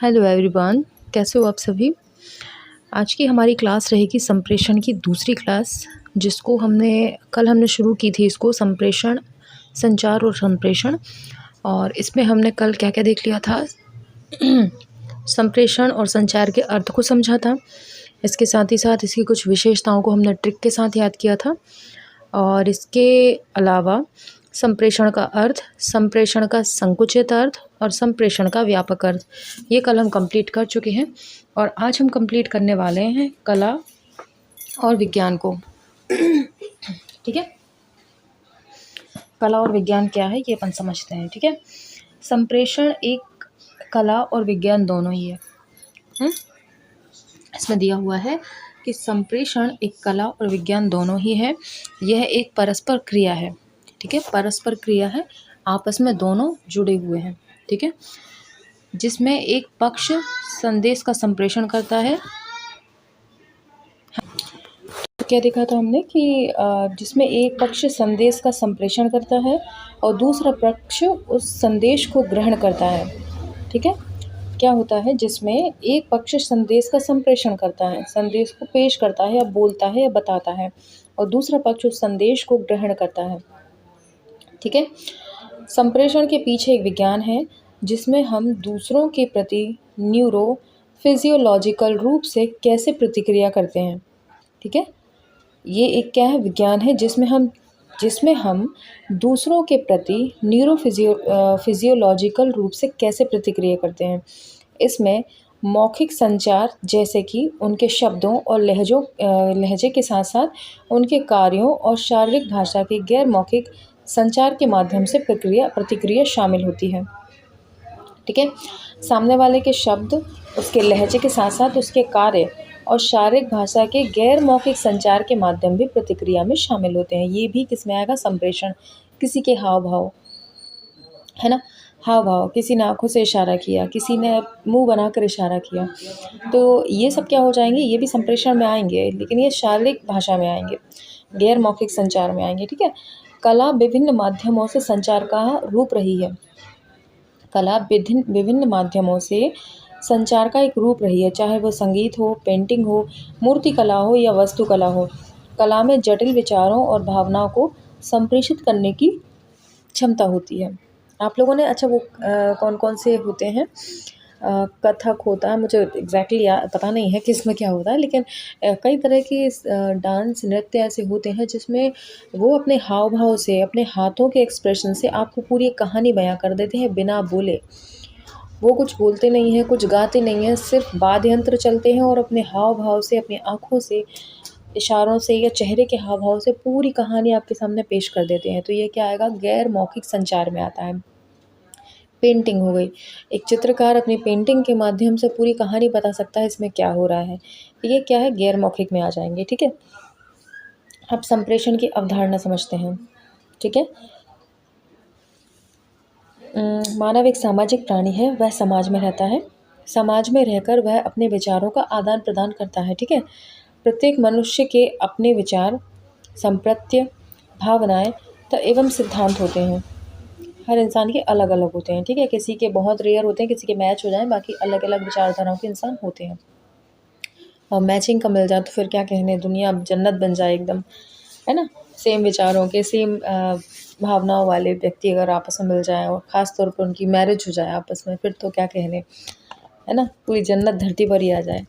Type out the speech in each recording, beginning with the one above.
Hello everyone, कैसे हो आप सभी। आज की हमारी क्लास रहेगी संप्रेषण की दूसरी क्लास, जिसको हमने शुरू की थी। इसको संप्रेषण, संचार और संप्रेषण। और इसमें हमने कल क्या क्या देख लिया था। संप्रेषण और संचार के अर्थ को समझा था। इसके साथ ही साथ इसकी कुछ विशेषताओं को हमने ट्रिक के साथ याद किया था। और इसके अलावा संप्रेषण का अर्थ, संप्रेषण का संकुचित अर्थ और संप्रेषण का व्यापक अर्थ, ये कल हम कंप्लीट कर चुके हैं। और आज हम कंप्लीट करने वाले हैं कला और विज्ञान को। ठीक है, कला और विज्ञान क्या है ये अपन समझते हैं। ठीक है, संप्रेषण एक कला और विज्ञान दोनों ही है। इसमें दिया हुआ है कि संप्रेषण एक कला और विज्ञान दोनों ही है। यह एक परस्पर क्रिया है। ठीक है, परस्पर क्रिया है, आपस में दोनों जुड़े हुए हैं। ठीक है, जिसमें एक पक्ष संदेश का संप्रेषण करता है। तो क्या देखा था हमने कि जिसमें एक पक्ष संदेश का संप्रेषण करता है और दूसरा पक्ष उस संदेश को ग्रहण करता है। ठीक है, क्या होता है जिसमें एक पक्ष संदेश का संप्रेषण करता है, संदेश को पेश करता है या बोलता है या बताता है, और दूसरा पक्ष उस संदेश को ग्रहण करता है। ठीक है, संप्रेषण के पीछे एक विज्ञान है जिसमें हम दूसरों के प्रति न्यूरो फिजियोलॉजिकल रूप से कैसे प्रतिक्रिया करते हैं। ठीक है, ये एक क्या है, विज्ञान है जिसमें हम दूसरों के प्रति फिजियोलॉजिकल रूप से कैसे प्रतिक्रिया करते हैं। इसमें मौखिक संचार, जैसे कि उनके शब्दों और लहजे के साथ साथ उनके कार्यों और शारीरिक भाषा के गैर मौखिक संचार के माध्यम से प्रतिक्रिया शामिल होती है। ठीक है, सामने वाले के शब्द, उसके लहजे के साथ साथ उसके कार्य और शारीरिक भाषा के गैर मौखिक संचार के माध्यम भी प्रतिक्रिया में शामिल होते हैं। ये भी किसमें आएगा, संप्रेषण। किसी के हाव भाव, है ना, हाव भाव, किसी ने आंखों से इशारा किया, किसी ने मुंह बनाकर इशारा किया, तो ये सब क्या हो जाएंगे, ये भी संप्रेषण में आएंगे, लेकिन ये शारीरिक भाषा में आएंगे, गैर मौखिक संचार में आएंगे। ठीक है, कला विभिन्न माध्यमों से संचार का रूप रही है। कला विभिन्न माध्यमों से संचार का एक रूप रही है, चाहे वो संगीत हो, पेंटिंग हो, मूर्ति कला हो या वास्तुकला हो। कला में जटिल विचारों और भावनाओं को संप्रेषित करने की क्षमता होती है। आप लोगों ने अच्छा वो कौन कौन से होते हैं, कथक होता है, मुझे एग्जैक्टली पता नहीं है कि इसमें क्या होता है, लेकिन कई तरह के डांस नृत्य ऐसे होते हैं जिसमें वो अपने हाव भाव से, अपने हाथों के एक्सप्रेशन से आपको पूरी कहानी बयां कर देते हैं बिना बोले। वो कुछ बोलते नहीं हैं, कुछ गाते नहीं हैं, सिर्फ वाद्य यंत्र चलते हैं और अपने हाव भाव से, अपनी आँखों से, इशारों से या चेहरे के हाव भाव से पूरी कहानी आपके सामने पेश कर देते हैं। तो ये क्या आएगा, गैर मौखिक संचार में आता है। पेंटिंग हो गई, एक चित्रकार अपनी पेंटिंग के माध्यम से पूरी कहानी बता सकता है इसमें क्या हो रहा है। ये क्या है, गैर मौखिक में आ जाएंगे। ठीक है, अब संप्रेषण की अवधारणा समझते हैं। ठीक है, मानव एक सामाजिक प्राणी है, वह समाज में रहता है। समाज में रहकर वह अपने विचारों का आदान प्रदान करता है। ठीक है, प्रत्येक मनुष्य के अपने विचार, संप्रत्य, भावनाएं एवं सिद्धांत होते हैं। हर इंसान के अलग अलग होते हैं। ठीक है, किसी के बहुत रेयर होते हैं, किसी के मैच हो जाएं, बाकी अलग अलग विचारधाराओं के इंसान होते हैं। और मैचिंग का मिल जाए तो फिर क्या कहने, दुनिया जन्नत बन जाए एकदम, है ना। सेम विचारों के, सेम भावनाओं वाले व्यक्ति अगर आपस में मिल जाए और ख़ास तौर पर उनकी मैरिज हो जाए आपस में, फिर तो क्या कहने, है ना, पूरी जन्नत धरती पर ही आ जाए।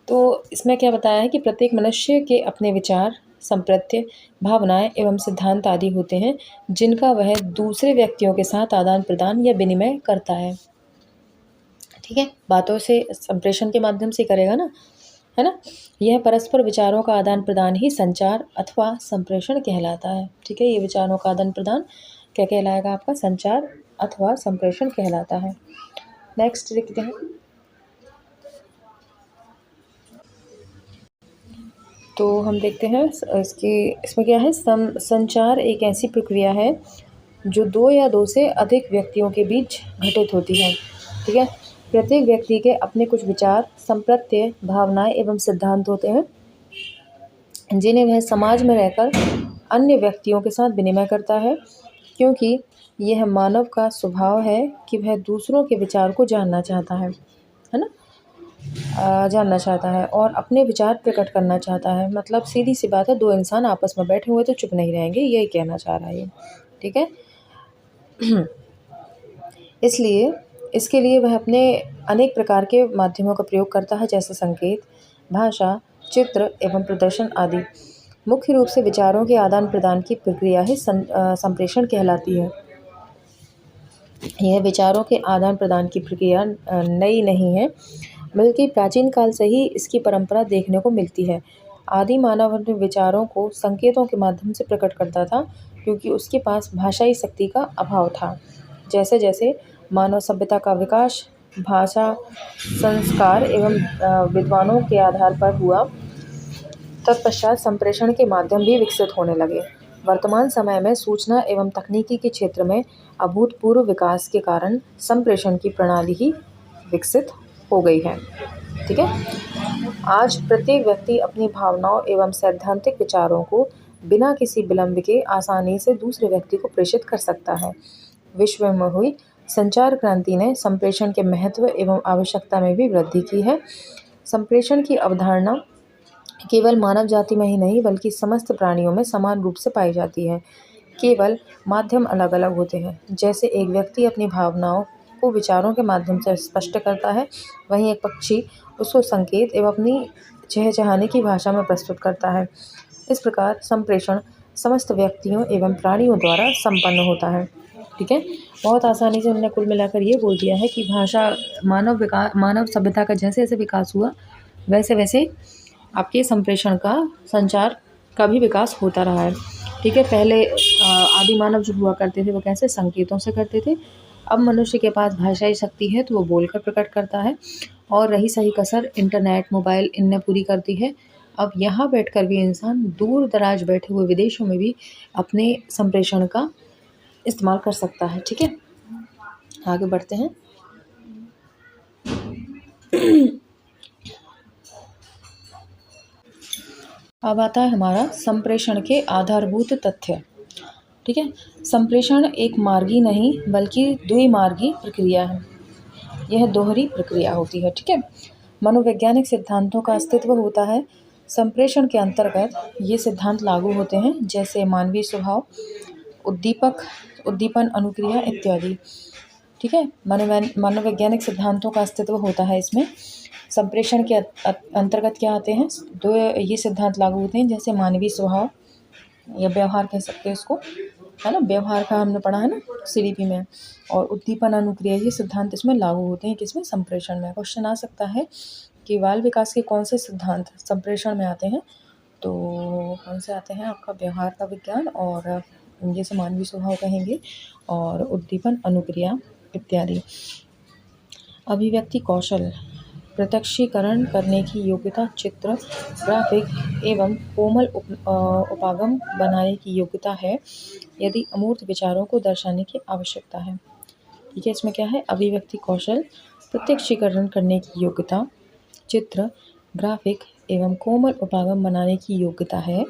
तो इसमें क्या बताया है कि प्रत्येक मनुष्य के अपने विचार, संप्रत्य, भावनाएं एवं सिद्धांत आदि होते हैं, जिनका वह दूसरे व्यक्तियों के साथ आदान प्रदान या विनिमय करता है। ठीक है, बातों से, संप्रेषण के माध्यम से करेगा ना, है ना। यह परस्पर विचारों का आदान प्रदान ही संचार अथवा संप्रेषण कहलाता है। ठीक है, ये विचारों का आदान प्रदान क्या कहलाएगा, आपका संचार अथवा संप्रेषण कहलाता है। नेक्स्ट देखते हैं। तो हम देखते हैं इसमें क्या है, संचार एक ऐसी प्रक्रिया है जो दो या दो से अधिक व्यक्तियों के बीच घटित होती है। ठीक है, प्रत्येक व्यक्ति के अपने कुछ विचार, संप्रत्य, भावनाएं एवं सिद्धांत होते हैं, जिन्हें वह समाज में रहकर अन्य व्यक्तियों के साथ विनिमय करता है, क्योंकि यह मानव का स्वभाव है कि वह दूसरों के विचार को जानना चाहता है। है ना, जानना चाहता है और अपने विचार प्रकट करना चाहता है। मतलब सीधी सी बात है, दो इंसान आपस में बैठे हुए तो चुप नहीं रहेंगे, यही कहना चाह रहा है ये। ठीक है। इसलिए इसके लिए वह अपने अनेक प्रकार के माध्यमों का प्रयोग करता है, जैसे संकेत, भाषा, चित्र एवं प्रदर्शन आदि। मुख्य रूप से विचारों के आदान प्रदान की प्रक्रिया ही संप्रेषण कहलाती है। यह विचारों के आदान प्रदान की प्रक्रिया नई नहीं है, बल्कि प्राचीन काल से ही इसकी परंपरा देखने को मिलती है। आदि मानव अपने विचारों को संकेतों के माध्यम से प्रकट करता था, क्योंकि उसके पास भाषाई शक्ति का अभाव था। जैसे जैसे मानव सभ्यता का विकास भाषा, संस्कार एवं विद्वानों के आधार पर हुआ, तत्पश्चात संप्रेषण के माध्यम भी विकसित होने लगे। वर्तमान समय में सूचना एवं तकनीकी के क्षेत्र में अभूतपूर्व विकास के कारण संप्रेषण की प्रणाली ही विकसित हो गई है। ठीक है। आज प्रत्येक व्यक्ति अपनी भावनाओं एवं सैद्धांतिक विचारों को बिना किसी विलंब के आसानी से दूसरे व्यक्ति को प्रेषित कर सकता है। विश्व में हुई संचार क्रांति ने संप्रेषण के महत्व एवं आवश्यकता में भी वृद्धि की है। संप्रेषण की अवधारणा केवल मानव जाति में ही नहीं, बल्कि समस्त प्राणियों में समान रूप से पाई जाती है। केवल माध्यम अलग अलग होते हैं। जैसे एक व्यक्ति अपनी भावनाओं को विचारों के माध्यम से स्पष्ट करता है, वहीं एक पक्षी उसको संकेत एवं अपनी चहचहाने की भाषा में प्रस्तुत करता है। इस प्रकार संप्रेषण समस्त व्यक्तियों एवं प्राणियों द्वारा संपन्न होता है। ठीक है। बहुत आसानी से उन्होंने कुल मिलाकर ये बोल दिया है कि भाषा मानव सभ्यता का जैसे जैसे विकास हुआ, वैसे वैसे आपके संप्रेषण का, संचार का भी विकास होता रहा है। ठीक है। पहले आदि मानव जो हुआ करते थे वो कैसे संकेतों से करते थे। अब मनुष्य के पास भाषाई शक्ति है तो वो बोलकर प्रकट करता है, और रही सही कसर इंटरनेट, मोबाइल इनने पूरी कर दी है। अब यहाँ बैठकर भी इंसान दूर दराज बैठे हुए विदेशों में भी अपने संप्रेषण का इस्तेमाल कर सकता है। ठीक है। आगे बढ़ते हैं। अब आता है हमारा संप्रेषण के आधारभूत तथ्य। ठीक है। संप्रेषण एक मार्गी नहीं, बल्कि द्विमार्गी प्रक्रिया है। यह दोहरी प्रक्रिया होती है। ठीक है। मनोवैज्ञानिक सिद्धांतों का अस्तित्व होता है। संप्रेषण के अंतर्गत ये सिद्धांत लागू होते हैं, जैसे मानवीय स्वभाव, उद्दीपन, अनुक्रिया इत्यादि। ठीक है। मनोवैज्ञानिक सिद्धांतों का अस्तित्व होता है इसमें। संप्रेषण के अंतर्गत क्या आते हैं, दो ये सिद्धांत लागू होते हैं, जैसे मानवीय स्वभाव या व्यवहार कह सकते हैं इसको, है ना, व्यवहार का हमने पढ़ा है ना सीडीपी में। और उद्दीपन, अनुक्रिया, ये सिद्धांत इसमें लागू होते हैं। किसमें? संप्रेषण में। क्वेश्चन आ सकता है कि बाल विकास के कौन से सिद्धांत संप्रेषण में आते हैं, तो कौन से आते हैं आपका? व्यवहार का विज्ञान, और जैसे मानवीय स्वभाव कहेंगे, और उद्दीपन, अनुक्रिया इत्यादि। अभिव्यक्ति कौशल, प्रत्यक्षीकरण करने की योग्यता, चित्र, ग्राफिक एवं कोमल उपागम बनाने की योग्यता है, यदि अमूर्त विचारों को दर्शाने की आवश्यकता है। ठीक है। इसमें क्या है? अभिव्यक्ति कौशल, प्रत्यक्षीकरण करने की योग्यता, चित्र, ग्राफिक एवं कोमल उपागम बनाने की योग्यता है,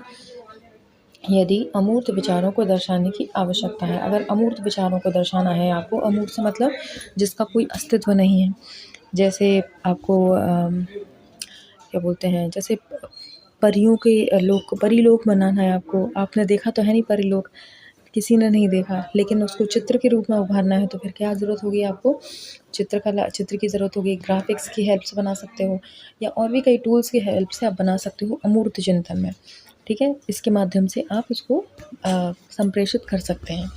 यदि अमूर्त विचारों को दर्शाने की आवश्यकता है। अगर अमूर्त विचारों को दर्शाना है आपको, अमूर्त से मतलब जिसका कोई अस्तित्व नहीं है, जैसे आपको क्या बोलते हैं, जैसे परियों के परीलोक बनाना है आपको। आपने देखा तो है नहीं परीलोक, किसी ने नहीं देखा, लेकिन उसको चित्र के रूप में उभारना है तो फिर क्या ज़रूरत होगी आपको? चित्र की ज़रूरत होगी। ग्राफिक्स की हेल्प से बना सकते हो, या और भी कई टूल्स की हेल्प से आप बना सकते हो अमूर्त चिंतन में। ठीक है। इसके माध्यम से आप उसको संप्रेषित कर सकते हैं।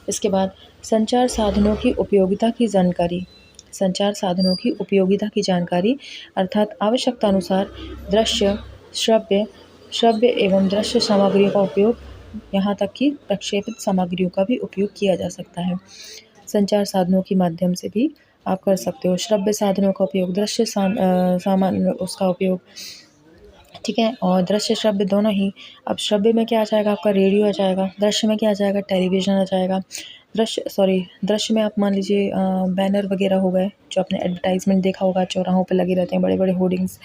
इसके बाद संचार साधनों की उपयोगिता की जानकारी। संचार साधनों की उपयोगिता की जानकारी अर्थात आवश्यकता अनुसार दृश्य, श्रव्य एवं दृश्य सामग्रियों का उपयोग, यहाँ तक कि प्रक्षेपित सामग्रियों का भी उपयोग किया जा सकता है। संचार साधनों के माध्यम से भी आप कर सकते हो। श्रव्य साधनों का उपयोग, दृश्य सामान उसका उपयोग। ठीक है। और दृश्य श्रव्य दोनों ही। अब श्रव्य में क्या आ जाएगा आपका? रेडियो आ जाएगा। दृश्य में क्या आ जाएगा? टेलीविज़न आ जाएगा। दृश्य में आप मान लीजिए बैनर वगैरह हो गए, जो आपने एडवर्टाइजमेंट देखा होगा चौराहों पे लगे रहते हैं बड़े बड़े होर्डिंग्स,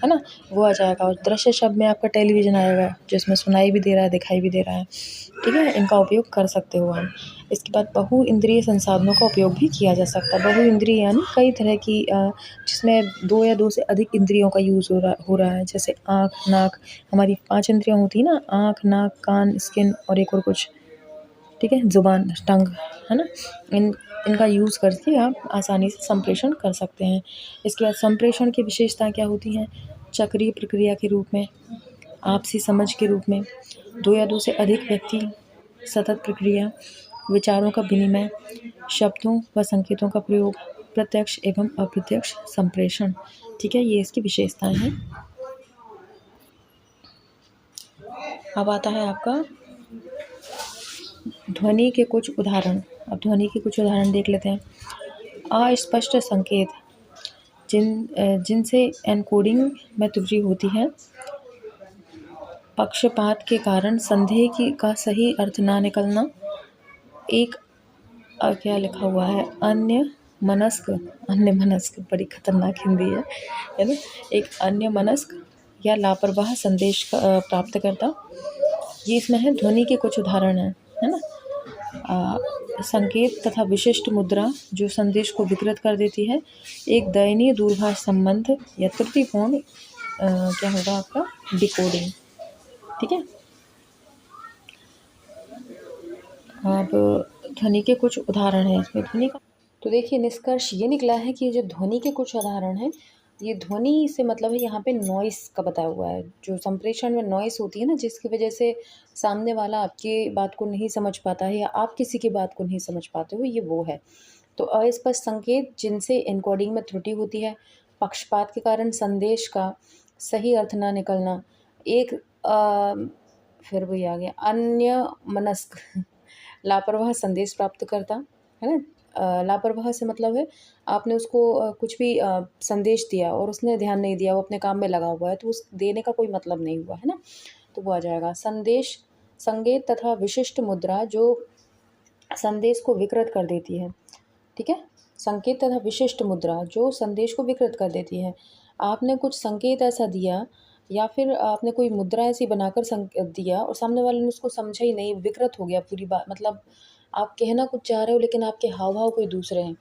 है ना, वो आ जाएगा। और दृश्य शब्द में आपका टेलीविज़न आएगा, जिसमें सुनाई भी दे रहा है, दिखाई भी दे रहा है, ठीक है, इनका उपयोग कर सकते हो आप। इसके बाद बहु इंद्रिय संसाधनों का उपयोग भी किया जा सकता है। बहु इंद्रिय यानी कई तरह की जिसमें 2 या 2 से अधिक इंद्रियों का यूज़ हो रहा है, जैसे आँख, नाक, हमारी 5 इंद्रियाँ होती हैं ना, आँख, नाक, कान, स्किन और एक और कुछ, ठीक है, ज़ुबान, टंग, है ना? इनका यूज़ करके आप आसानी से संप्रेषण कर सकते हैं। इसके बाद संप्रेषण की विशेषताएँ क्या होती हैं? चक्रीय प्रक्रिया के रूप में, आपसी समझ के रूप में, 2 या 2 से अधिक व्यक्ति, सतत प्रक्रिया, विचारों का विनिमय, शब्दों व संकेतों का प्रयोग, प्रत्यक्ष एवं अप्रत्यक्ष संप्रेषण, ठीक है? ये इसकी विशेषताएँ हैं। अब आता है आपका ध्वनि के कुछ उदाहरण। अब ध्वनि के कुछ उदाहरण देख लेते हैं। अस्पष्ट संकेत जिनसे एन्कोडिंग में त्रुटि होती है, पक्षपात के कारण संदेह का सही अर्थ ना निकलना, एक क्या लिखा हुआ है, अन्य मनस्क बड़ी खतरनाक हिंदी है ना? एक अन्य मनस्क या लापरवाह संदेश प्राप्त करता, ये इसमें है। ध्वनि के कुछ उदाहरण हैं, है ना? संकेत तथा विशिष्ट मुद्रा जो संदेश को विकृत कर देती है, एक दयनीय दूरभाष संबंध या त्रुटिपूर्ण क्या होगा आपका, डिकोडिंग, ठीक है। अब ध्वनि के कुछ उदाहरण हैं इसमें, ध्वनि का तो देखिए निष्कर्ष ये निकला है कि जो ध्वनि के कुछ उदाहरण हैं, ये ध्वनि से मतलब है यहाँ पे नॉइस का बताया हुआ है। जो संप्रेषण में नॉइस होती है ना, जिसकी वजह से सामने वाला आपकी बात को नहीं समझ पाता है या आप किसी की बात को नहीं समझ पाते हो, ये वो है। तो अस्पष्ट संकेत जिनसे एन्कोडिंग में त्रुटि होती है, पक्षपात के कारण संदेश का सही अर्थ ना निकलना, एक फिर वही आ गया, अन्य मनस्क लापरवाह संदेश प्राप्त करता, है ना? लापरवाह से मतलब है आपने उसको कुछ भी संदेश दिया और उसने ध्यान नहीं दिया, वो अपने काम में लगा हुआ है, तो उस देने का कोई मतलब नहीं हुआ, है ना? तो वो आ जाएगा। संदेश संकेत तथा विशिष्ट मुद्रा जो संदेश को विकृत कर देती है, ठीक है? संकेत तथा विशिष्ट मुद्रा जो संदेश को विकृत कर देती है। आपने कुछ संकेत ऐसा दिया या फिर आपने कोई मुद्रा ऐसी बनाकर दिया और सामने वाले ने उसको समझा ही नहीं, विकृत हो गया पूरी बात, मतलब आप कहना कुछ चाह रहे हो लेकिन आपके हाव-भाव कोई दूसरे हैं।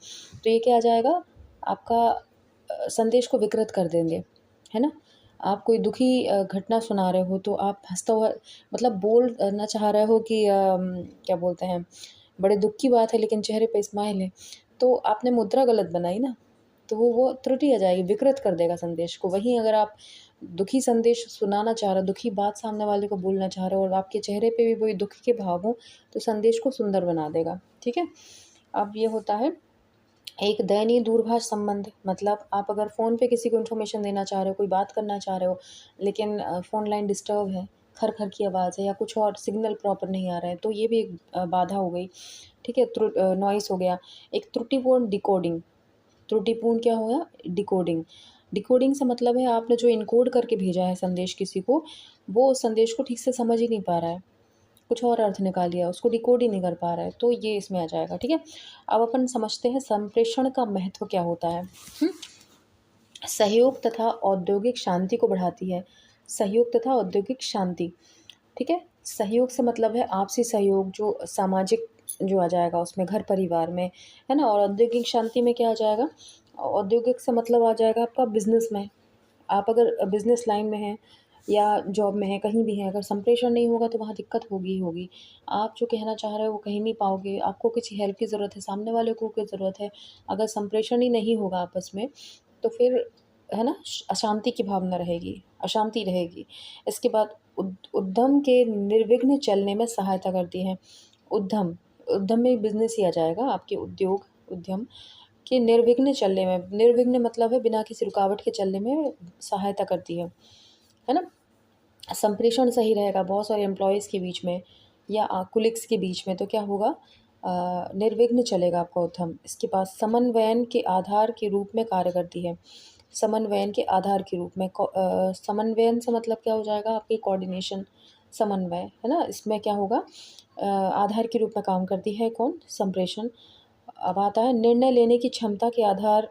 तो ये क्या आ जाएगा, आपका संदेश को विकृत कर देंगे, है ना? आप कोई दुखी घटना सुना रहे हो तो आप हँसता हुआ मतलब बोलना चाह रहे हो कि क्या बोलते हैं, बड़े दुःख की बात है लेकिन चेहरे पे स्माइल है, तो आपने मुद्रा गलत बनाई ना, तो वो त्रुटि आ जाएगी, विकृत कर देगा संदेश को। वहीं अगर आप दुखी संदेश सुनाना चाह रहे हो, दुखी बात सामने वाले को बोलना चाह रहे हो और आपके चेहरे पे भी वही दुःख के भाव हों, तो संदेश को सुंदर बना देगा, ठीक है? अब ये होता है एक दयनीय दूरभाष संबंध, मतलब आप अगर फ़ोन पे किसी को इन्फॉर्मेशन देना चाह रहे हो, कोई बात करना चाह रहे हो, लेकिन फ़ोन लाइन डिस्टर्ब है, खर-खर की आवाज़ है या कुछ और सिग्नल प्रॉपर नहीं आ रहा है, तो ये भी एक बाधा हो गई, ठीक है? नॉइस हो गया। एक त्रुटिपूर्ण डिकोडिंग, त्रुटिपूर्ण क्या होगा? डिकोडिंग। डिकोडिंग से मतलब है आपने जो इनकोड करके भेजा है संदेश किसी को, वो उस संदेश को ठीक से समझ ही नहीं पा रहा है, कुछ और अर्थ निकाल लिया, उसको डिकोड ही नहीं कर पा रहा है, तो ये इसमें आ जाएगा, ठीक है? अब अपन समझते हैं संप्रेषण का महत्व क्या होता है। सहयोग तथा औद्योगिक शांति को बढ़ाती है। सहयोग तथा औद्योगिक शांति, ठीक है? सहयोग से मतलब है आपसी सहयोग, जो सामाजिक जो आ जाएगा उसमें, घर परिवार में, है ना? और औद्योगिक शांति में क्या आ जाएगा? औद्योगिक से मतलब आ जाएगा आपका बिज़नेस में। आप अगर बिज़नेस लाइन में हैं या जॉब में हैं, कहीं भी हैं, अगर संप्रेषण नहीं होगा तो वहाँ दिक्कत होगी ही होगी। आप जो कहना चाह रहे हो वो कह नहीं पाओगे, आपको किसी हेल्प की ज़रूरत है, सामने वाले को की ज़रूरत है। अगर संप्रेषण ही नहीं होगा आपस में, तो फिर है ना, अशांति की भावना रहेगी, अशांति रहेगी। इसके बाद उद्यम के निर्विघ्न चलने में सहायता करती है। उद्यम, उद्यम में बिज़नेस ही आ जाएगा, आपके उद्योग, उद्यम के निर्विघ्न चलने में, निर्विघ्न मतलब है बिना किसी रुकावट के चलने में सहायता करती है ना? संप्रेषण सही रहेगा बहुत सारे एम्प्लॉइज़ के बीच में या कुलीग्स के बीच में, तो क्या होगा, निर्विघ्न चलेगा आपका उद्यम। इसके पास समन्वयन के आधार के रूप में कार्य करती है। समन्वयन के आधार के रूप में समन्वयन से मतलब क्या हो जाएगा, आपकी कोऑर्डिनेशन, समन्वय, है ना? इसमें क्या होगा, आधार के रूप में काम करती है कौन? संप्रेषण। अब आता है निर्णय लेने की क्षमता के आधार,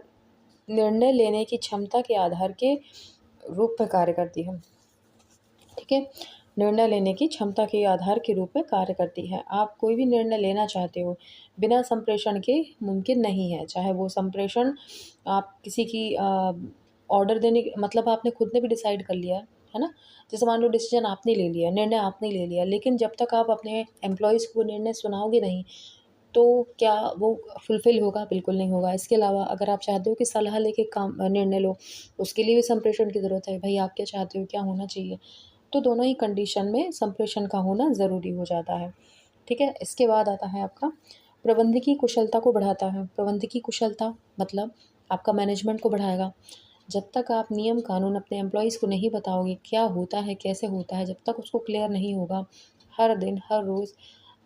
निर्णय लेने की क्षमता के आधार के रूप में कार्य करती है। ठीक है, निर्णय लेने की क्षमता के आधार के रूप में कार्य करती है। आप कोई भी निर्णय लेना चाहते हो बिना संप्रेषण के मुमकिन नहीं है, चाहे वो संप्रेषण आप किसी की ऑर्डर देने मतलब आपने खुद ने भी डिसाइड कर लिया है ना, जैसे मान लो डिसीजन आपने ले लिया, निर्णय आपने ले लिया, लेकिन जब तक आप अपने एम्प्लॉयज़ को निर्णय सुनाओगे नहीं तो क्या वो फुलफ़िल होगा? बिल्कुल नहीं होगा। इसके अलावा अगर आप चाहते हो कि सलाह लेके काम निर्णय लो, उसके लिए भी संप्रेषण की ज़रूरत है। भई आप क्या चाहते हो, क्या होना चाहिए? तो दोनों ही कंडीशन में संप्रेषण का होना ज़रूरी हो जाता है। ठीक है? इसके बाद आता है आपका प्रबंधकीय कुशलता को बढ़ाता है। प्रबंधकीय कुशलता मतलब आपका मैनेजमेंट को बढ़ाएगा। जब तक आप नियम कानून अपने एम्प्लॉइज़ को नहीं बताओगे, क्या होता है, कैसे होता है, जब तक उसको क्लियर नहीं होगा, हर दिन, हर रोज़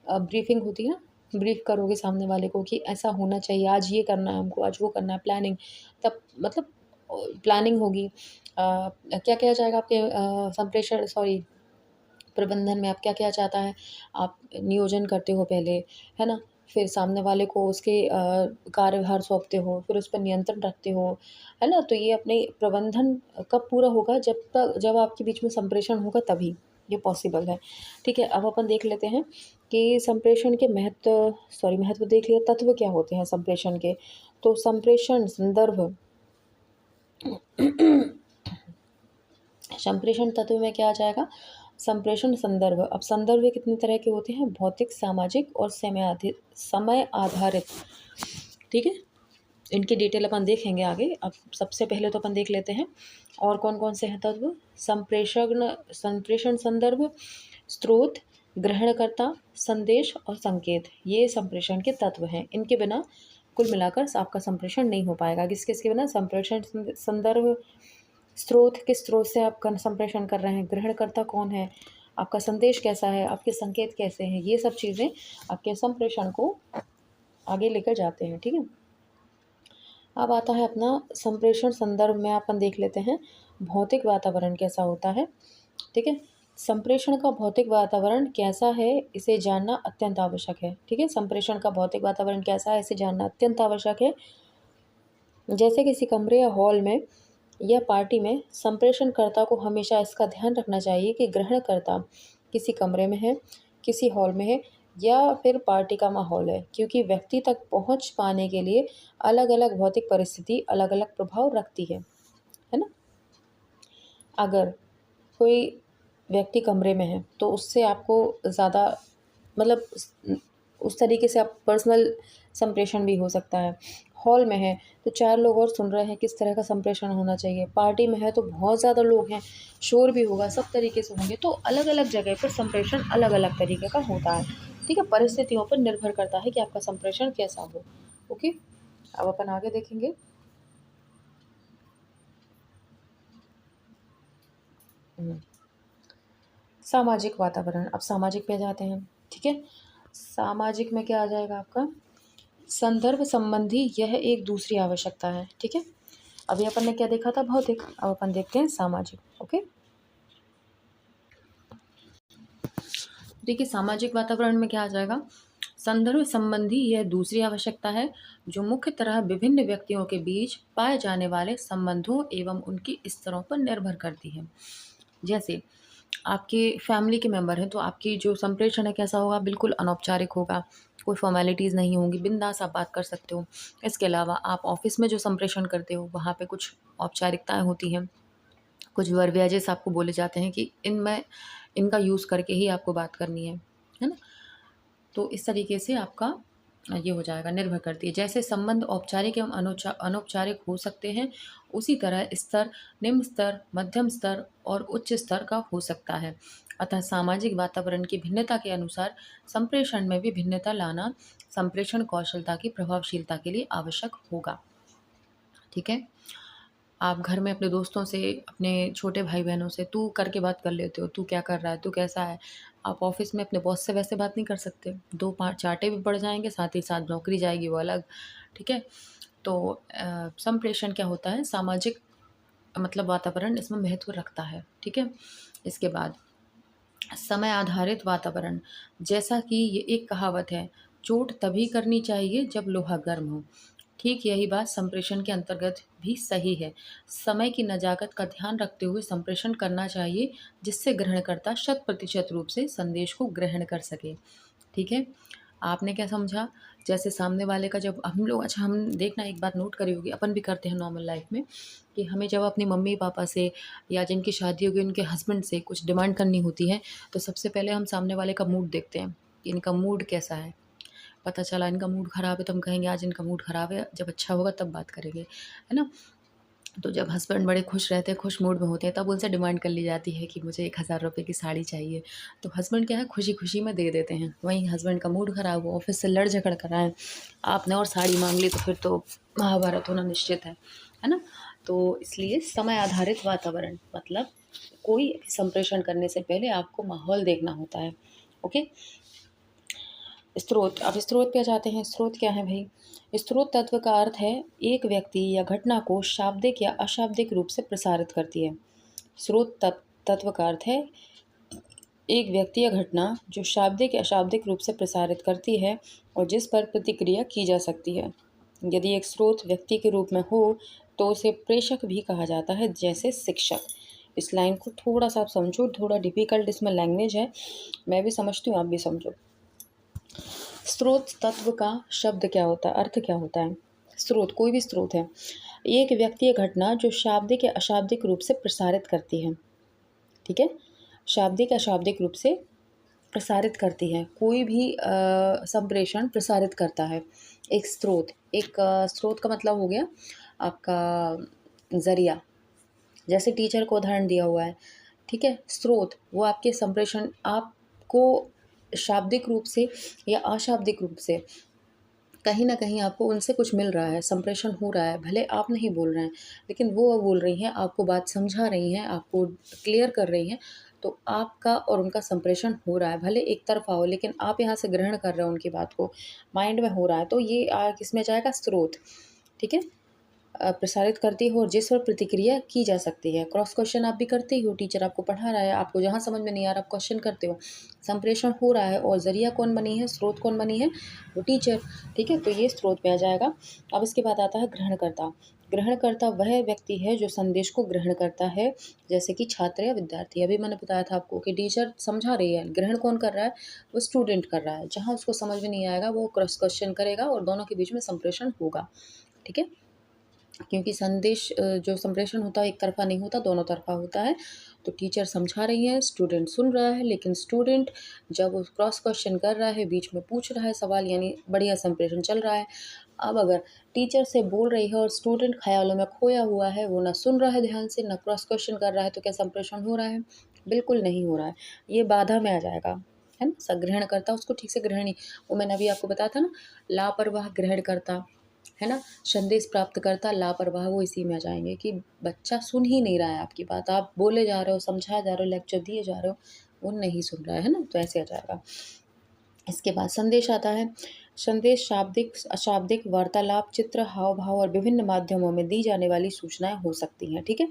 ब्रीफिंग होती है ना, ब्रीफ करोगे सामने वाले को कि ऐसा होना चाहिए, आज ये करना है हमको, आज वो करना है, प्लानिंग, तब मतलब प्लानिंग होगी। क्या किया जाएगा आपके संप्रेषण सॉरी प्रबंधन में, आप क्या-क्या चाहता है, आप नियोजन करते हो पहले, है ना? फिर सामने वाले को उसके कार्यभार सौंपते हो, फिर उस पर नियंत्रण रखते हो, है ना? तो ये अपने प्रबंधन कब पूरा होगा, जब आपके बीच में संप्रेषण होगा तभी, ये पॉसिबल है। ठीक है, अब अपन देख लेते हैं कि संप्रेषण के महत्व देख लिया, तत्व क्या होते हैं संप्रेषण के? तो संप्रेषण संदर्भ संप्रेषण तत्व में क्या आ जाएगा? संप्रेषण संदर्भ। अब संदर्भ कितने तरह के होते हैं? भौतिक, सामाजिक और समय आधारित। ठीक है, इनकी डिटेल अपन देखेंगे आगे। अब सबसे पहले तो अपन देख लेते हैं और कौन कौन से हैं तत्व। संप्रेषण संदर्भ, स्रोत, ग्रहणकर्ता, संदेश और संकेत, ये संप्रेषण के तत्व हैं। इनके बिना कुल मिलाकर आपका संप्रेषण नहीं हो पाएगा। किस किस के बिना? संप्रेषण संदर्भ, स्रोत, किस स्रोत से आप संप्रेषण कर रहे हैं, ग्रहणकर्ता कौन है, आपका संदेश कैसा है, आपके संकेत कैसे हैं, ये सब चीज़ें आपके संप्रेषण को आगे लेकर जाते हैं। ठीक है, अब आता है अपना संप्रेषण संदर्भ में अपन देख लेते हैं भौतिक वातावरण कैसा होता है। ठीक है, संप्रेषण का भौतिक वातावरण कैसा है, इसे जानना अत्यंत आवश्यक है। ठीक है, संप्रेषण का भौतिक वातावरण कैसा है, इसे जानना अत्यंत आवश्यक है। जैसे किसी कमरे या हॉल में या पार्टी में संप्रेषणकर्ता को हमेशा इसका ध्यान रखना चाहिए कि ग्रहणकर्ता किसी कमरे में है, किसी हॉल में है या फिर पार्टी का माहौल है, क्योंकि व्यक्ति तक पहुंच पाने के लिए अलग अलग भौतिक परिस्थिति अलग अलग प्रभाव रखती है ना? अगर कोई व्यक्ति कमरे में है तो उससे आपको ज़्यादा मतलब उस तरीके से आप पर्सनल संप्रेषण भी हो सकता है। हॉल में है तो 4 लोग और सुन रहे हैं, किस तरह का संप्रेषण होना चाहिए। पार्टी में है तो बहुत ज़्यादा लोग हैं, शोर भी होगा, सब तरीके से होंगे, तो अलग-अलग जगह पर संप्रेषण अलग-अलग तरीके का होता है। ठीक है, परिस्थितियों पर निर्भर करता है कि आपका संप्रेषण कैसा हो। ओके, अब अपन आगे देखेंगे। सामाजिक वातावरण। अब सामाजिक पे जाते हैं। ठीक है, सामाजिक में क्या आ जाएगा आपका? संदर्भ संबंधी यह एक दूसरी आवश्यकता है। ठीक है, अभी अपन ने क्या देखा था? भौतिक। अब अपन देखते हैं सामाजिक। ओके, देखिए सामाजिक वातावरण में क्या आ जाएगा? संदर्भ संबंधी यह दूसरी आवश्यकता है जो मुख्य तरह विभिन्न व्यक्तियों के बीच पाए जाने वाले संबंधों एवं उनकी स्तरों पर निर्भर करती है। जैसे आपके फैमिली के मेंबर हैं तो आपकी जो संप्रेषण है कैसा होगा? बिल्कुल अनौपचारिक होगा, कोई फॉर्मेलिटीज़ नहीं होंगी, बिंदास आप बात कर सकते हो। इसके अलावा आप ऑफिस में जो संप्रेषण करते हो वहाँ पे कुछ औपचारिकताएं होती हैं, कुछ वर्बियाजेस आपको बोले जाते हैं कि इनका यूज़ करके ही आपको बात करनी है ना? तो इस तरीके से आपका ये हो जाएगा, निर्भर करती है। जैसे संबंध औपचारिक एवं अनौपचारिक हो सकते हैं, उसी तरह स्तर निम्न स्तर, मध्यम स्तर और उच्च स्तर का हो सकता है। अतः सामाजिक वातावरण की भिन्नता के अनुसार संप्रेषण में भी भिन्नता लाना संप्रेषण कौशलता की प्रभावशीलता के लिए आवश्यक होगा। ठीक है, आप घर में अपने दोस्तों से, अपने छोटे भाई-बहनों से तू करके बात कर लेते हो, तू क्या कर रहा है, तू कैसा है? आप ऑफ़िस में अपने बॉस से वैसे बात नहीं कर सकते। 2 पा चाँटे भी पड़ जाएँगे, साथ ही साथ नौकरी जाएगी वो अलग, ठीक है? तो संप्रेषण क्या होता है? सामाजिक मतलब वातावरण इसमें महत्व रखता है, ठीक है? इसके बाद समय आधारित वातावरण, जैसा कि ये एक कहावत है, चोट तभी करनी चाहिए जब लोहा गर्म हो। ठीक यही बात संप्रेषण के अंतर्गत भी सही है। समय की नज़ाकत का ध्यान रखते हुए संप्रेषण करना चाहिए, जिससे ग्रहणकर्ता शत प्रतिशत रूप से संदेश को ग्रहण कर सके। ठीक है? आपने क्या समझा? जैसे सामने वाले का जब हम लोग, अच्छा हम देखना, एक बात नोट करी होगी, अपन भी करते हैं नॉर्मल लाइफ में, कि हमें जब अपनी मम्मी-पापा से या जिनकी शादी हो गई उनके हस्बैंड से कुछ डिमांड करनी होती है, तो सबसे पहले हम सामने वाले का मूड देखते हैं, कि इनका मूड कैसा है। पता चला इनका मूड ख़राब है तो हम कहेंगे आज इनका मूड ख़राब है, जब अच्छा होगा तब बात करेंगे, है ना? तो जब हस्बैंड बड़े खुश रहते हैं, खुश मूड में होते हैं, तब उनसे डिमांड कर ली जाती है कि मुझे 1000 रुपए की साड़ी चाहिए। तो हस्बैंड क्या है, खुशी-खुशी में दे देते हैं। वहीं हस्बैंड का मूड ख़राब हो, ऑफ़िस से लड़ झगड़ कर आए, आपने और साड़ी माँग ली, तो फिर तो महाभारत होना निश्चित है ना? तो इसलिए समय आधारित वातावरण मतलब कोई संप्रेषण करने से पहले आपको माहौल देखना होता है। ओके? स्रोत, अब स्रोत पे जाते हैं। स्रोत क्या है भाई? स्रोत तत्व का अर्थ है एक व्यक्ति या घटना को शाब्दिक या अशाब्दिक रूप से प्रसारित करती है। स्रोत तत्व का अर्थ है एक व्यक्ति या घटना जो शाब्दिक या अशाब्दिक रूप से प्रसारित करती है और जिस पर प्रतिक्रिया की जा सकती है। यदि एक स्रोत व्यक्ति के रूप में हो तो उसे प्रेषक भी कहा जाता है, जैसे शिक्षक। इस लाइन को थोड़ा सा आप समझो, थोड़ा डिफिकल्ट इसमें लैंग्वेज है, मैं भी समझती हूँ, आप भी समझो। स्रोत तत्व का शब्द क्या होता है, अर्थ क्या होता है? स्रोत कोई भी स्रोत है, एक व्यक्ति या घटना जो शाब्दिक या अशाब्दिक रूप से प्रसारित करती है। ठीक है? शाब्दिक या अशाब्दिक रूप से प्रसारित करती है, कोई भी संप्रेषण प्रसारित करता है। एक स्रोत, एक स्रोत का मतलब हो गया आपका ज़रिया, जैसे टीचर को उदाहरण दिया हुआ है। ठीक है? स्रोत वो आपके संप्रेषण, आपको शाब्दिक रूप से या अशाब्दिक रूप से कहीं न कहीं आपको उनसे कुछ मिल रहा है, संप्रेषण हो रहा है, भले आप नहीं बोल रहे हैं, लेकिन वो बोल रही हैं, आपको बात समझा रही हैं, आपको क्लियर कर रही हैं, तो आपका और उनका संप्रेषण हो रहा है। भले एक तरफ़ा हो, लेकिन आप यहाँ से ग्रहण कर रहे हो उनकी बात को, माइंड में हो रहा है, तो ये किसमें जाएगा? स्रोत। ठीक है? प्रसारित करती हो और जिस पर प्रतिक्रिया की जा सकती है। क्रॉस क्वेश्चन आप भी करते ही हो, टीचर आपको पढ़ा रहा है, आपको जहाँ समझ में नहीं आ रहा आप क्वेश्चन करते हो। संप्रेषण हो रहा है और ज़रिया कौन बनी है, स्रोत कौन बनी है? वो टीचर। ठीक है? तो ये स्रोत में आ जाएगा। अब इसके बाद आता है ग्रहणकर्ता। ग्रहणकर्ता वह व्यक्ति है जो संदेश को ग्रहण करता है, जैसे कि छात्र या विद्यार्थी। अभी मैंने बताया था आपको कि टीचर समझा रही है, ग्रहण कौन कर रहा है? वो स्टूडेंट कर रहा है। जहाँ उसको समझ में नहीं आएगा वो क्रॉस क्वेश्चन करेगा और दोनों के बीच में संप्रेषण होगा। ठीक है? क्योंकि संदेश जो संप्रेषण होता है एक तरफ़ा नहीं होता, दोनों तरफ़ा होता है। तो टीचर समझा रही है, स्टूडेंट सुन रहा है, लेकिन स्टूडेंट जब क्रॉस क्वेश्चन कर रहा है, बीच में पूछ रहा है सवाल, यानी बढ़िया संप्रेषण चल रहा है। अब अगर टीचर से बोल रही है और स्टूडेंट ख़यालों में खोया हुआ है, वो ना सुन रहा है ध्यान से, ना क्रॉस क्वेश्चन कर रहा है, तो क्या संप्रेषण हो रहा है? बिल्कुल नहीं हो रहा है। ये बाधा में आ जाएगा, है ना? ग्रहणकर्ता उसको ठीक से ग्रहण नहीं, वो मैंने अभी आपको बताया था ना, लापरवाह ग्रहणकर्ता, है ना? संदेश प्राप्तकर्ता, लापरवाह, वो इसी में आ जाएँगे कि बच्चा सुन ही नहीं रहा है आपकी बात। आप बोले जा रहे हो, समझाए जा रहे हो, लेक्चर दिए जा रहे हो, वो नहीं सुन रहा है ना? तो ऐसे आ जाएगा। इसके बाद संदेश आता है। संदेश शाब्दिक, अशाब्दिक, वार्तालाप, चित्र, हाव-भाव और विभिन्न माध्यमों में दी जाने वाली सूचनाएँ हो सकती हैं। ठीक है?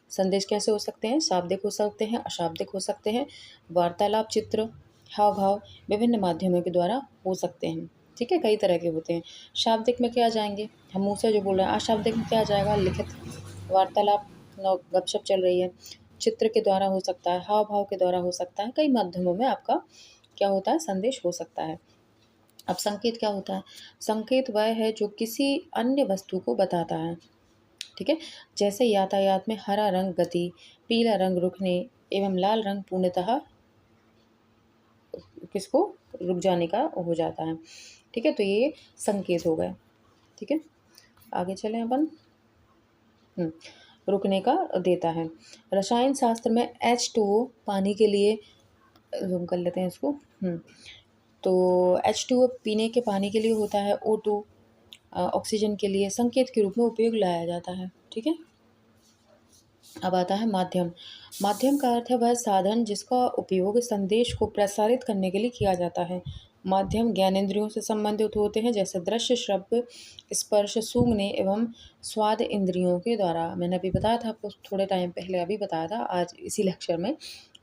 संदेश कैसे हो सकते हैं? शाब्दिक हो सकते हैं, अशाब्दिक हो सकते हैं, वार्तालाप, चित्र, हाव-भाव विभिन्न माध्यमों के द्वारा हो सकते हैं। ठीक है? कई तरह के होते हैं। शाब्दिक में क्या आ जाएँगे? हम मुँह से जो बोल रहे हैं। अशाब्दिक में क्या आ जाएगा? लिखित वार्तालाप, गपशप चल रही है। चित्र के द्वारा हो सकता है, हाव-भाव के द्वारा हो सकता है, कई माध्यमों में आपका क्या होता है? संदेश हो सकता है। अब संकेत क्या होता है? संकेत वह है जो किसी अन्य वस्तु को बताता है। ठीक है? जैसे यातायात में हरा रंग गति, पीला रंग रुकने एवं लाल रंग पूर्णतः किसको? रुक जाने का हो जाता है। ठीक है? तो ये संकेत हो गए। ठीक है? आगे चलें अपन। रुकने का देता है। रसायन शास्त्र में H2O पानी के लिए, ज़ूम कर लेते हैं इसको। तो H2O पीने के पानी के लिए होता है, O2 ऑक्सीजन के लिए संकेत के रूप में उपयोग लाया जाता है। ठीक है? अब आता है माध्यम। माध्यम का अर्थ है वह साधन जिसका उपयोग संदेश को प्रसारित करने के लिए किया जाता है। माध्यम ज्ञानेंद्रियों से संबंधित होते हैं, जैसे दृश्य, श्रव्य, स्पर्श, सूंघने एवं स्वाद इंद्रियों के द्वारा। मैंने अभी बताया था आपको थोड़े टाइम पहले, अभी बताया था आज इसी लेक्चर में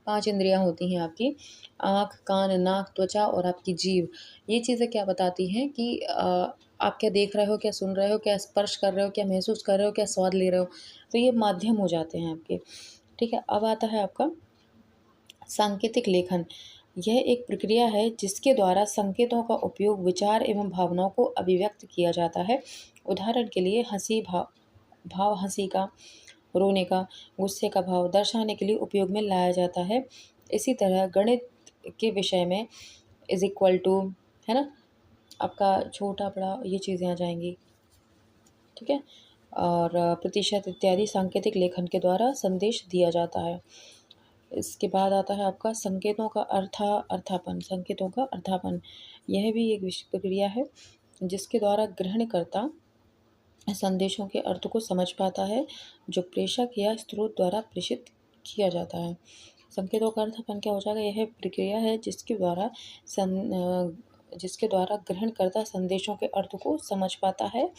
5 इंद्रियाँ होती हैं आपकी, आँख, कान, नाक, त्वचा और आपकी जीभ। ये चीज़ें क्या बताती हैं कि आप क्या देख रहे हो, क्या सुन रहे हो, क्या स्पर्श कर रहे हो, क्या महसूस कर रहे हो, क्या स्वाद ले रहे हो। तो ये माध्यम हो जाते हैं आपके, ठीक है। अब आता है आपका सांकेतिक लेखन। यह एक प्रक्रिया है जिसके द्वारा संकेतों का उपयोग विचार एवं भावनाओं को अभिव्यक्त किया जाता है। उदाहरण के लिए भाव हँसी का, रोने का, गुस्से का भाव दर्शाने के लिए उपयोग में लाया जाता है। इसी तरह गणित के विषय में इज़ इक्वल टू, है ना, आपका छोटा-बड़ा ये चीज़ें आ जाएँगी, ठीक है? और प्रतिशत इत्यादि सांकेतिक लेखन के द्वारा संदेश दिया जाता है। इसके बाद आता है आपका संकेतों का अर्थापन। संकेतों का अर्थापन, यह भी एक प्रक्रिया है जिसके द्वारा ग्रहणकर्ता संदेशों के अर्थ को समझ पाता है, जो प्रेषक या स्रोत द्वारा प्रेषित किया जाता है। संकेतों का अर्थापन क्या हो जाएगा? यह प्रक्रिया है जिसके द्वारा ग्रहणकर्ता संदेशों के अर्थ को समझ पाता है,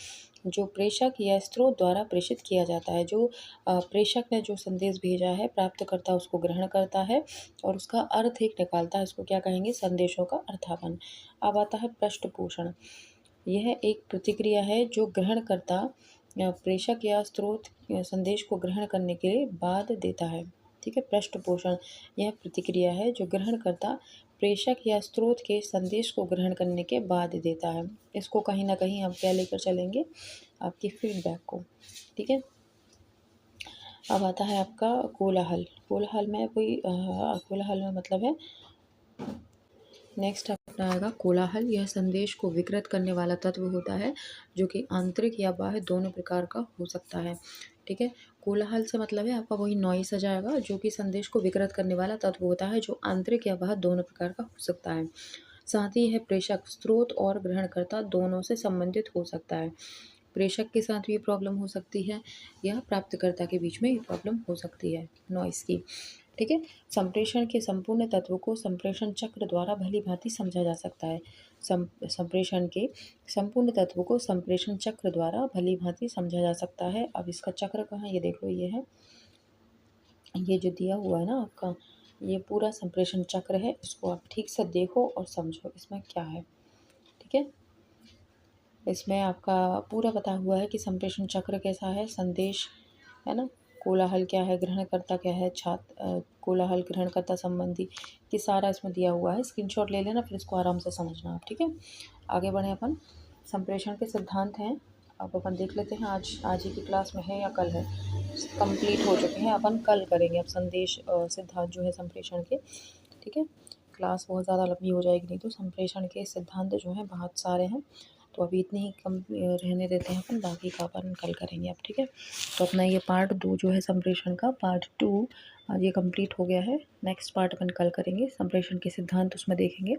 जो प्रेषक या स्रोत द्वारा प्रेषित किया जाता है। जो प्रेषक ने जो संदेश भेजा है, प्राप्तकर्ता उसको ग्रहण करता है और उसका अर्थ एक निकालता है। इसको क्या कहेंगे? संदेशों का अर्थापन। अब आता है पृष्ठपोषण। यह एक प्रतिक्रिया है जो ग्रहणकर्ता प्रेषक या स्रोत संदेश को ग्रहण करने के बाद देता है, ठीक है। पृष्ठपोषण, यह प्रतिक्रिया है जो ग्रहणकर्ता प्रेषक या स्रोत के संदेश को ग्रहण करने के बाद देता है। इसको कहीं ना कहीं आप क्या लेकर चलेंगे? आपकी फीडबैक को, ठीक है। अब आता है आपका कोलाहल। कोलाहल में मतलब है, नेक्स्ट अपना आएगा कोलाहल। यह संदेश को विकृत करने वाला तत्व होता है जो कि आंतरिक या बाह्य दोनों प्रकार का हो सकता है, ठीक है। कोलाहल से मतलब है आपका वही नॉइस आ जाएगा जो कि संदेश को विकृत करने वाला तत्व होता है, जो आंतरिक या बाह्य दोनों प्रकार का हो सकता है। साथ ही यह प्रेषक, स्रोत और ग्रहणकर्ता दोनों से संबंधित हो सकता है। प्रेषक के साथ भी प्रॉब्लम हो सकती है या प्राप्तकर्ता के बीच में ये प्रॉब्लम हो सकती है नॉइस की, ठीक है। संप्रेषण के संपूर्ण तत्व को संप्रेषण चक्र द्वारा भली भांति समझा जा सकता है। संप्रेषण के संपूर्ण तत्व को संप्रेषण चक्र द्वारा भली भांति समझा जा सकता है। अब इसका चक्र कहाँ, ये देख लो, ये है, ये जो दिया हुआ है ना आपका, ये पूरा संप्रेषण चक्र है। इसको आप ठीक से देखो और समझो इसमें क्या है, ठीक है। इसमें आपका पूरा बताया हुआ है कि संप्रेषण चक्र कैसा है, संदेश, है ना, कोलाहल क्या है, ग्रहणकर्ता क्या है, कोलाहल ग्रहणकर्ता संबंधी, ये सारा इसमें दिया हुआ है। स्क्रीनशॉट ले लेना, फिर इसको आराम से समझना आप, ठीक है। आगे बढ़े अपन। संप्रेषण के सिद्धांत हैं, अब अपन देख लेते हैं। आज ही की क्लास में है या कल है, कंप्लीट हो चुके हैं, अपन कल करेंगे अब संदेश सिद्धांत जो है संप्रेषण के, ठीक है। क्लास बहुत ज़्यादा लंबी हो जाएगी नहीं तो। संप्रेषण के सिद्धांत जो हैं बहुत सारे हैं, तो अभी इतने ही कम रहने देते हैं अपन, बाकी का अपन कल करेंगे अब, ठीक है। तो अपना ये पार्ट 2 जो है संप्रेषण का, पार्ट 2 आज ये कंप्लीट हो गया है। नेक्स्ट पार्ट अपन कल करेंगे, संप्रेषण के सिद्धांत उसमें देखेंगे,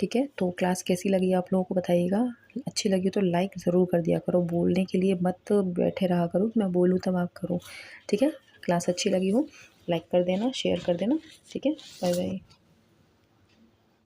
ठीक है। तो क्लास कैसी लगी आप लोगों को बताइएगा। अच्छी लगी तो लाइक ज़रूर कर दिया करो, बोलने के लिए मत बैठे रहा करो, मैं बोलूँ तब आप करो, ठीक है। क्लास अच्छी लगी हो लाइक कर देना, शेयर कर देना, ठीक है। Bye bye.